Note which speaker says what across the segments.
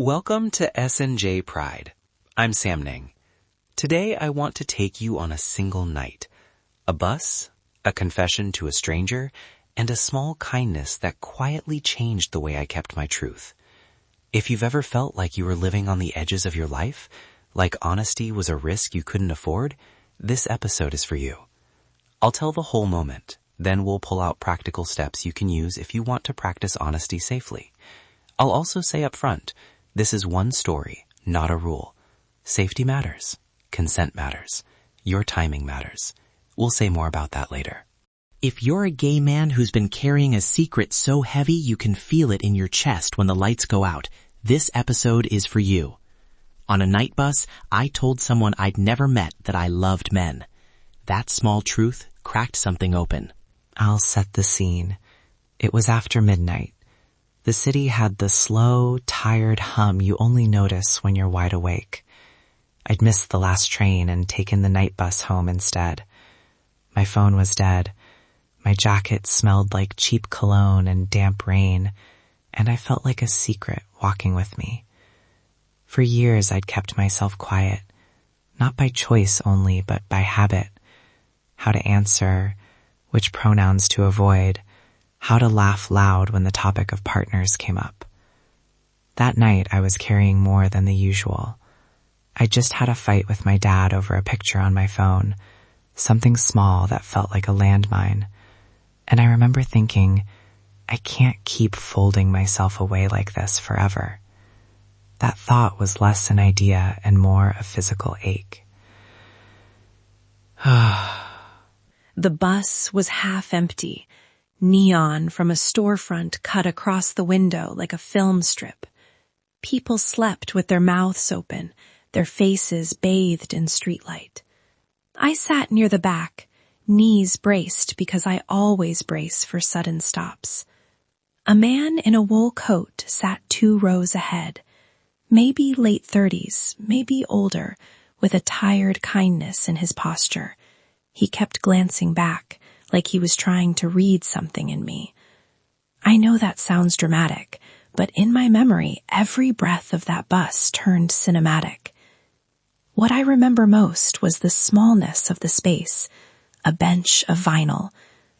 Speaker 1: Welcome to S&J Pride. I'm Samnang. Today I want to take you on a single night. A bus, a confession to a stranger, and a small kindness that quietly changed the way I kept my truth. If you've ever felt like you were living on the edges of your life, like honesty was a risk you couldn't afford, this episode is for you. I'll tell the whole moment, then we'll pull out practical steps you can use if you want to practice honesty safely. I'll also say up front, this is one story, not a rule. Safety matters. Consent matters. Your timing matters. We'll say more about that later.
Speaker 2: If you're a gay man who's been carrying a secret so heavy you can feel it in your chest when the lights go out, this episode is for you. On a night bus, I told someone I'd never met that I loved men. That small truth cracked something open.
Speaker 3: I'll set the scene. It was after midnight. The city had the slow, tired hum you only notice when you're wide awake. I'd missed the last train and taken the night bus home instead. My phone was dead. My jacket smelled like cheap cologne and damp rain, and I felt like a secret walking with me. For years I'd kept myself quiet, not by choice only, but by habit. How to answer, which pronouns to avoid, how to laugh loud when the topic of partners came up. That night I was carrying more than the usual. I just had a fight with my dad over a picture on my phone, something small that felt like a landmine. And I remember thinking, I can't keep folding myself away like this forever. That thought was less an idea and more a physical ache.
Speaker 4: The bus was half empty. Neon from a storefront cut across the window like a film strip. People slept with their mouths open, their faces bathed in streetlight. I sat near the back, knees braced because I always brace for sudden stops. A man in a wool coat sat 2 rows ahead. Maybe late 30s, maybe older, with a tired kindness in his posture. He kept glancing back, like he was trying to read something in me. I know that sounds dramatic, but in my memory, every breath of that bus turned cinematic. What I remember most was the smallness of the space, a bench of vinyl,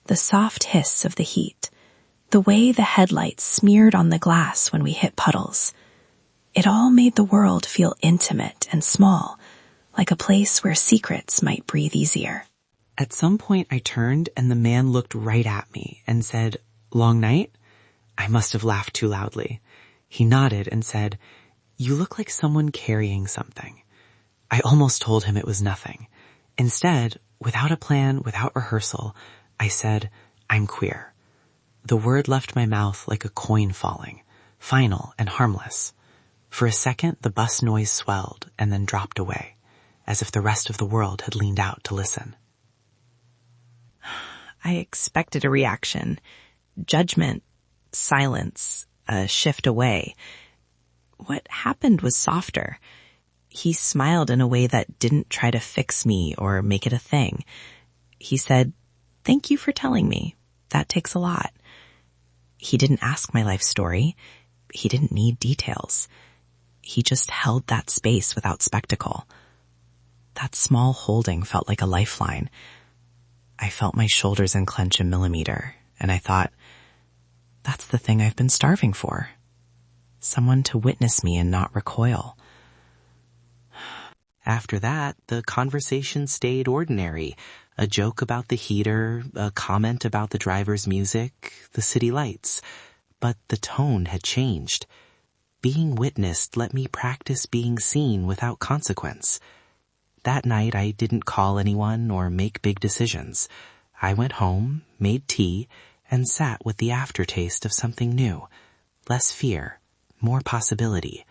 Speaker 4: the soft hiss of the heat, the way the headlights smeared on the glass when we hit puddles. It all made the world feel intimate and small, like a place where secrets might breathe easier.
Speaker 3: At some point I turned and the man looked right at me and said, "Long night?" I must have laughed too loudly. He nodded and said, "You look like someone carrying something." I almost told him it was nothing. Instead, without a plan, without rehearsal, I said, "I'm queer." The word left my mouth like a coin falling, final and harmless. For a second, the bus noise swelled and then dropped away, as if the rest of the world had leaned out to listen.
Speaker 5: I expected a reaction. Judgment, silence, a shift away. What happened was softer. He smiled in a way that didn't try to fix me or make it a thing. He said, "Thank you for telling me. That takes a lot." He didn't ask my life story. He didn't need details. He just held that space without spectacle. That small holding felt like a lifeline. I felt my shoulders unclench a millimeter, and I thought, that's the thing I've been starving for. Someone to witness me and not recoil.
Speaker 2: After that, the conversation stayed ordinary. A joke about the heater, a comment about the driver's music, the city lights. But the tone had changed. Being witnessed let me practice being seen without consequence. That night I didn't call anyone or make big decisions. I went home, made tea, and sat with the aftertaste of something new. Less fear, more possibility.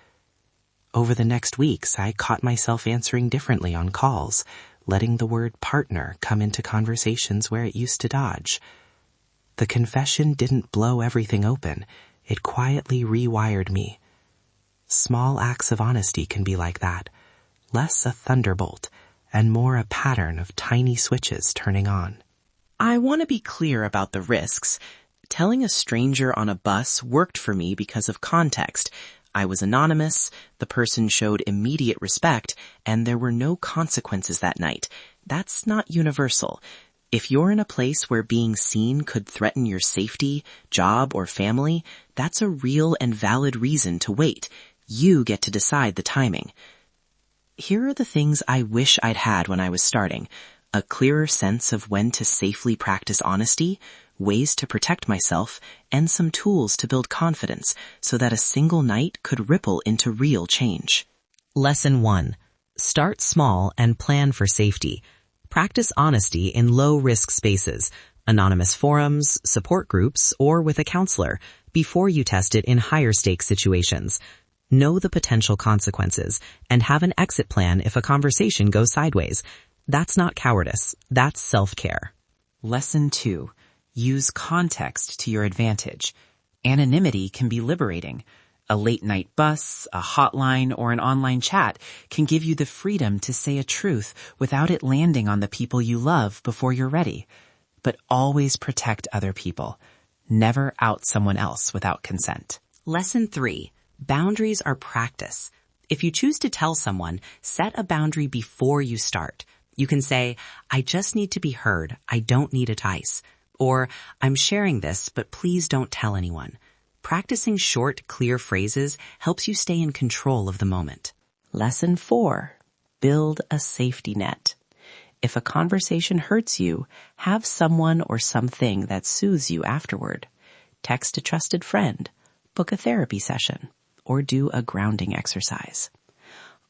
Speaker 2: Over the next weeks, I caught myself answering differently on calls, letting the word partner come into conversations where it used to dodge. The confession didn't blow everything open. It quietly rewired me. Small acts of honesty can be like that. Less a thunderbolt, and more a pattern of tiny switches turning on.
Speaker 5: I want to be clear about the risks. Telling a stranger on a bus worked for me because of context.
Speaker 2: I was anonymous, the person showed immediate respect, and there were no consequences that night. That's not universal. If you're in a place where being seen could threaten your safety, job, or family, that's a real and valid reason to wait. You get to decide the timing. Here are the things I wish I'd had when I was starting. A clearer sense of when to safely practice honesty, ways to protect myself, and some tools to build confidence so that a single night could ripple into real change.
Speaker 3: Lesson 1. Start small and plan for safety. Practice honesty in low-risk spaces, anonymous forums, support groups, or with a counselor, before you test it in higher-stakes situations. Know the potential consequences, and have an exit plan if a conversation goes sideways. That's not cowardice. That's self-care.
Speaker 1: Lesson 2. Use context to your advantage. Anonymity can be liberating. A late-night bus, a hotline, or an online chat can give you the freedom to say a truth without it landing on the people you love before you're ready. But always protect other people. Never out someone else without consent.
Speaker 3: Lesson 3. Boundaries are practice. If you choose to tell someone, set a boundary before you start. You can say, I just need to be heard. I don't need advice. Or, I'm sharing this, but please don't tell anyone. Practicing short, clear phrases helps you stay in control of the moment.
Speaker 5: Lesson 4. Build a safety net. If a conversation hurts you, have someone or something that soothes you afterward. Text a trusted friend, book a therapy session, or do a grounding exercise.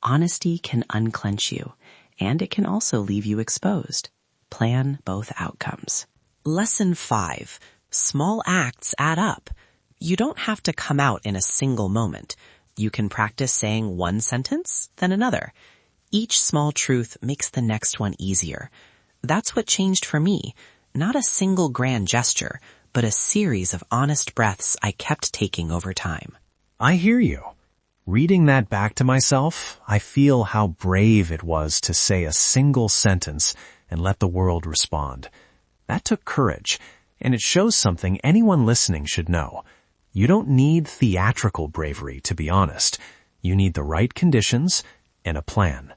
Speaker 5: Honesty can unclench you, and it can also leave you exposed. Plan both outcomes.
Speaker 3: Lesson 5. Small acts add up. You don't have to come out in a single moment. You can practice saying one sentence, then another. Each small truth makes the next one easier. That's what changed for me. Not a single grand gesture, but a series of honest breaths I kept taking over time.
Speaker 6: I hear you. Reading that back to myself, I feel how brave it was to say a single sentence and let the world respond. That took courage, and it shows something anyone listening should know. You don't need theatrical bravery, to be honest. You need the right conditions and a plan.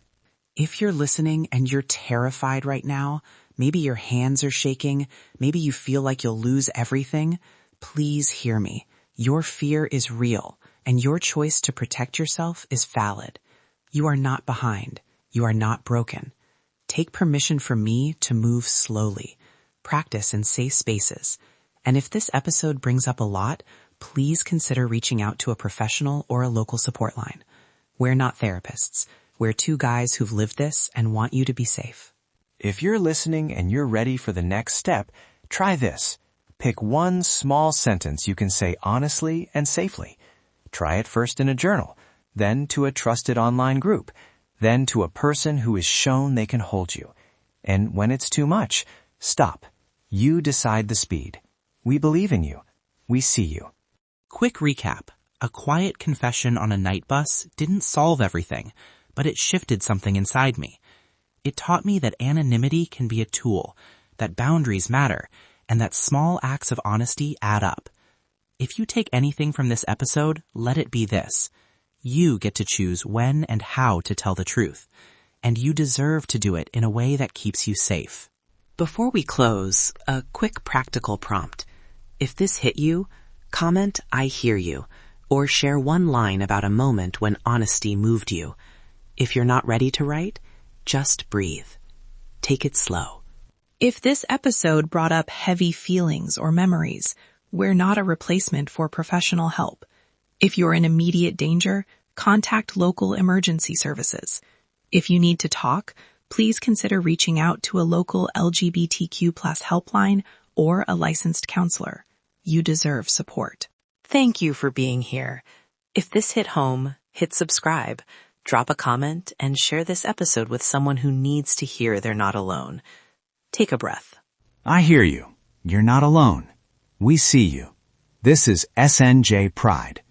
Speaker 1: If you're listening and you're terrified right now, maybe your hands are shaking, maybe you feel like you'll lose everything, please hear me. Your fear is real, and your choice to protect yourself is valid. You are not behind. You are not broken. Take permission from me to move slowly. Practice in safe spaces. And if this episode brings up a lot, please consider reaching out to a professional or a local support line. We're not therapists. We're two guys who've lived this and want you to be safe.
Speaker 6: If you're listening and you're ready for the next step, try this. Pick one small sentence you can say honestly and safely. Try it first in a journal, then to a trusted online group, then to a person who is shown they can hold you. And when it's too much, stop. You decide the speed. We believe in you. We see you.
Speaker 2: Quick recap. A quiet confession on a night bus didn't solve everything, but it shifted something inside me. It taught me that anonymity can be a tool, that boundaries matter, and that small acts of honesty add up. If you take anything from this episode, let it be this. You get to choose when and how to tell the truth, and you deserve to do it in a way that keeps you safe.
Speaker 3: Before we close, a quick practical prompt. If this hit you, comment I hear you, or share one line about a moment when honesty moved you. If you're not ready to write, just breathe. Take it slow.
Speaker 4: If this episode brought up heavy feelings or memories, we're not a replacement for professional help. If you're in immediate danger, contact local emergency services. If you need to talk, please consider reaching out to a local LGBTQ+ helpline or a licensed counselor. You deserve support.
Speaker 5: Thank you for being here. If this hit home, hit subscribe, drop a comment, and share this episode with someone who needs to hear they're not alone. Take a breath.
Speaker 6: I hear you. You're not alone. We see you. This is SNJ Pride.